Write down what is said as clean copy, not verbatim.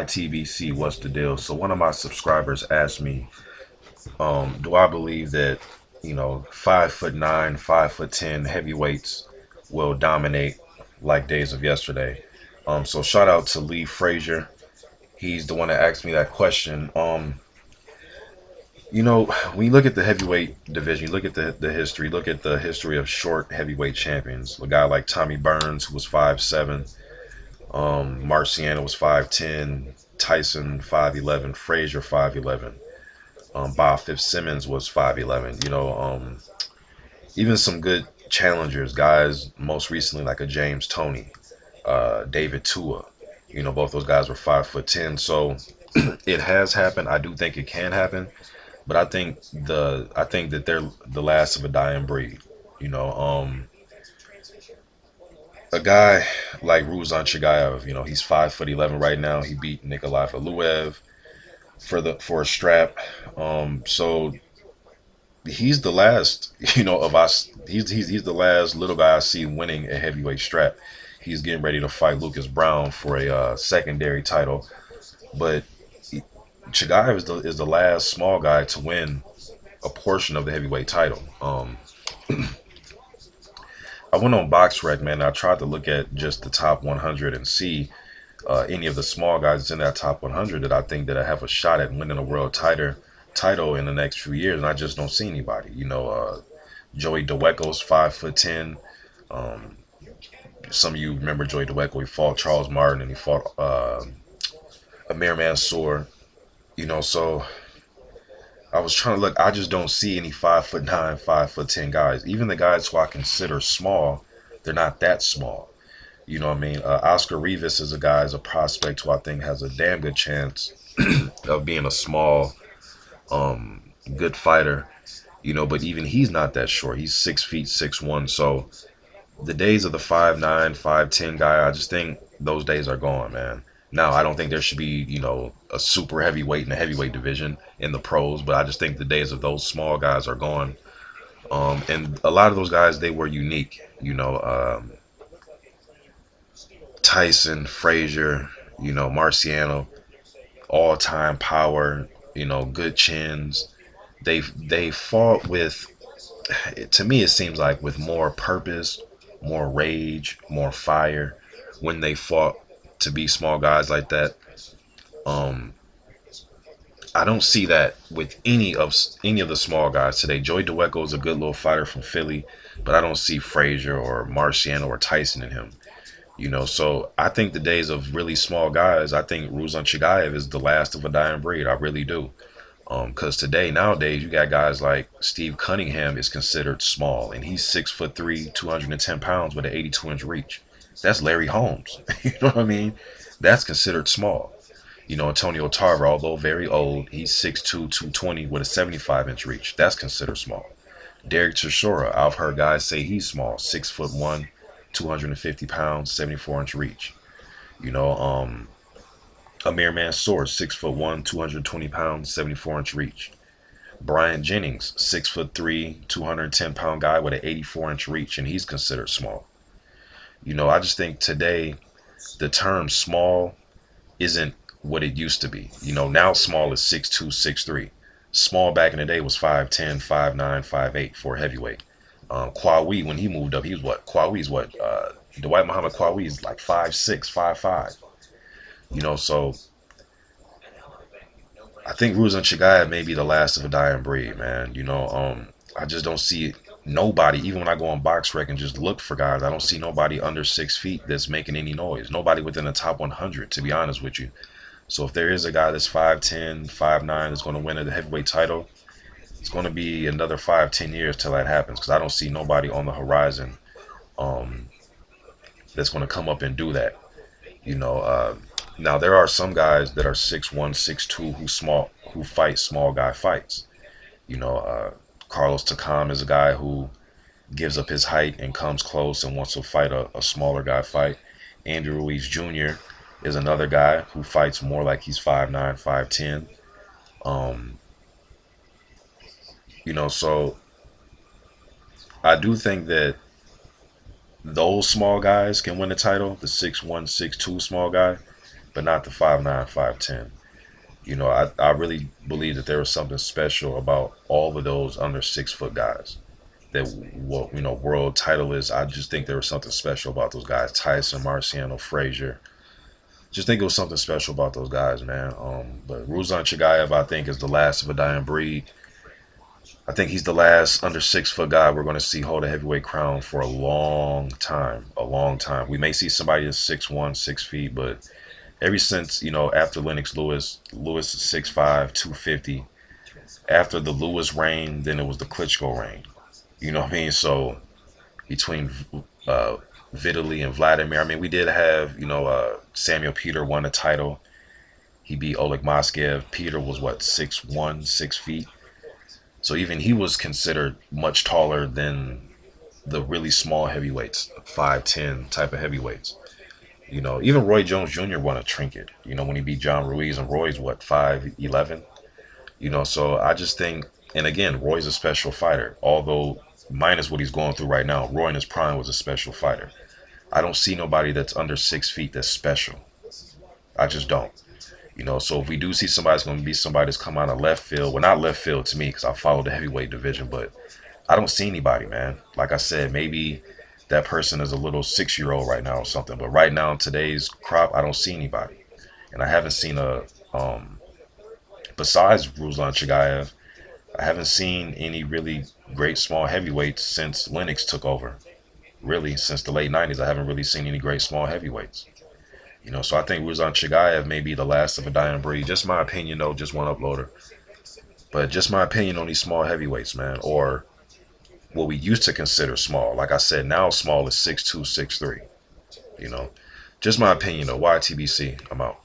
TBC, what's the deal? So one of my subscribers asked me, do I believe that, 5'9", 5'10" heavyweights will dominate like days of yesterday? So shout out to Lee Frazier. He's the one that asked me that question. When you look at the heavyweight division, you look at the history, look at the history of short heavyweight champions. A guy like Tommy Burns, who was 5'7", Marciano was 5'10", Tyson 5'11", Frazier 5'11", Bob Fitzsimmons was 5'11". Even some good challengers, guys. Most recently, like a James Toney, David Tua. Both those guys were 5'10". So it has happened. I do think it can happen, but I think that they're the last of a dying breed. You know, a guy like Ruslan CHAGAEV, he's 5'11" right now. He beat Nikolai Valuev for a strap. So he's the last, of us. He's the last little guy I see winning a heavyweight strap. He's getting ready to fight Lucas Brown for a secondary title, but Chigaev is the last small guy to win a portion of the heavyweight title. I went on BoxRec, man. I tried to look at just the top 100 and see any of the small guys in that top 100 that I think that I have a shot at winning a world title in the next few years, and I just don't see anybody. Joey Dweco's 5'10". Um, some of you remember Joey Dweco. He fought Charles Martin and he fought Amir Mansour. So I was trying to look. I just don't see any 5'9", 5'10" guys. Even the guys who I consider small, they're not that small. You know what I mean? Oscar Rivas is a prospect who I think has a damn good chance of being a small, good fighter. But even he's not that short. He's 6 feet 6'1". So the days of the 5'9", 5'10" guy, I just think those days are gone, man. Now, I don't think there should be, a super heavyweight in the heavyweight division in the pros, but I just think the days of those small guys are gone. And a lot of those guys, they were unique. Tyson, Frazier, Marciano, all-time power, good chins. They fought with, to me, it seems like with more purpose, more rage, more fire when they fought to be small guys like that. Um, I don't see that with any of the small guys today. Joey Dweco is a good little fighter from Philly, but I don't see Frazier or Marciano or Tyson in him. So I think the days of really small guys, I think Ruslan Chigaev is the last of a dying breed. I really do. Because nowadays, you got guys like Steve Cunningham is considered small, and he's 6'3", 210 pounds with an 82-inch reach. That's Larry Holmes. You know what I mean? That's considered small. Antonio Tarver, although very old, he's 6'2", 220 with a 75-inch reach. That's considered small. Derek Chisora, I've heard guys say he's small, 6'1", 250 pounds, 74-inch reach. You know, Amir Mansour, 6'1", 220 pounds, 74-inch reach. Brian Jennings, 6'3", 210-pound guy with an 84-inch reach, and he's considered small. I just think today the term small isn't what it used to be. Now small is 6'2", 6'3". Small back in the day was 5'10", 5'9", 5'8" for a heavyweight. Kwawi, when he moved up, he was what? Kwawi's what? Dwight Muhammad Kwawi is like 5'6", 5'5". So I think Ruslan Chigaev may be the last of a dying breed, man. I just don't see nobody, even when I go on BoxRec and just look for guys, I don't see nobody under 6 feet that's making any noise. Nobody within the top 100, to be honest with you. So if there is a guy that's 5'10", 5'9", that's going to win the heavyweight title, it's going to be another 5, 10 years till that happens, because I don't see nobody on the horizon that's going to come up and do that. Now there are some guys that are 6'1", 6'2", who fight small guy fights. Carlos Takam is a guy who gives up his height and comes close and wants to fight a smaller guy fight. Andrew Ruiz Jr. is another guy who fights more like he's 5'9", 5'10". So I do think that those small guys can win the title, the 6'1", 6'2" small guy. but not the 5'9", 5'10". I really believe that there was something special about all of those under 6 foot guys. That world titleists. I just think there was something special about those guys. Tyson, Marciano, Frazier. Just think it was something special about those guys, man. But Ruslan Chagaev, I think, is the last of a dying breed. I think he's the last under 6 foot guy we're going to see hold a heavyweight crown for a long time. A long time. We may see somebody that's 6'1", 6 feet, but ever since, after Lennox Lewis, Lewis is 6'5", 250. After the Lewis reign, then it was the Klitschko reign. You know what I mean? So between uh, Vitaly and Vladimir, I mean, we did have, Samuel Peter won a title. He beat Oleg Moskev. Peter was what, 6'1", 6 feet. So even he was considered much taller than the really small heavyweights, 5'10" type of heavyweights. Even Roy Jones Jr. won a trinket. When he beat John Ruiz, and Roy's what, 5'11". So I just think, and again, Roy's a special fighter. Although minus what he's going through right now, Roy in his prime was a special fighter. I don't see nobody that's under 6 feet that's special. I just don't. So if we do see somebody, it's going to be somebody that's come out of left field. Well, not left field to me because I follow the heavyweight division, but I don't see anybody, man. Like I said, maybe that person is a little 6-year-old right now or something. But right now in today's crop, I don't see anybody. And I haven't seen besides Ruslan Chagaev, I haven't seen any really great small heavyweights since Lennox took over. Really, since the late 90s, I haven't really seen any great small heavyweights. So I think Ruslan Chagaev may be the last of a dying breed. Just my opinion, though, just one uploader. But just my opinion on these small heavyweights, man, or what we used to consider small. Like I said, now small is 6'2", 6'3". Just my opinion, though. YTBC, I'm out.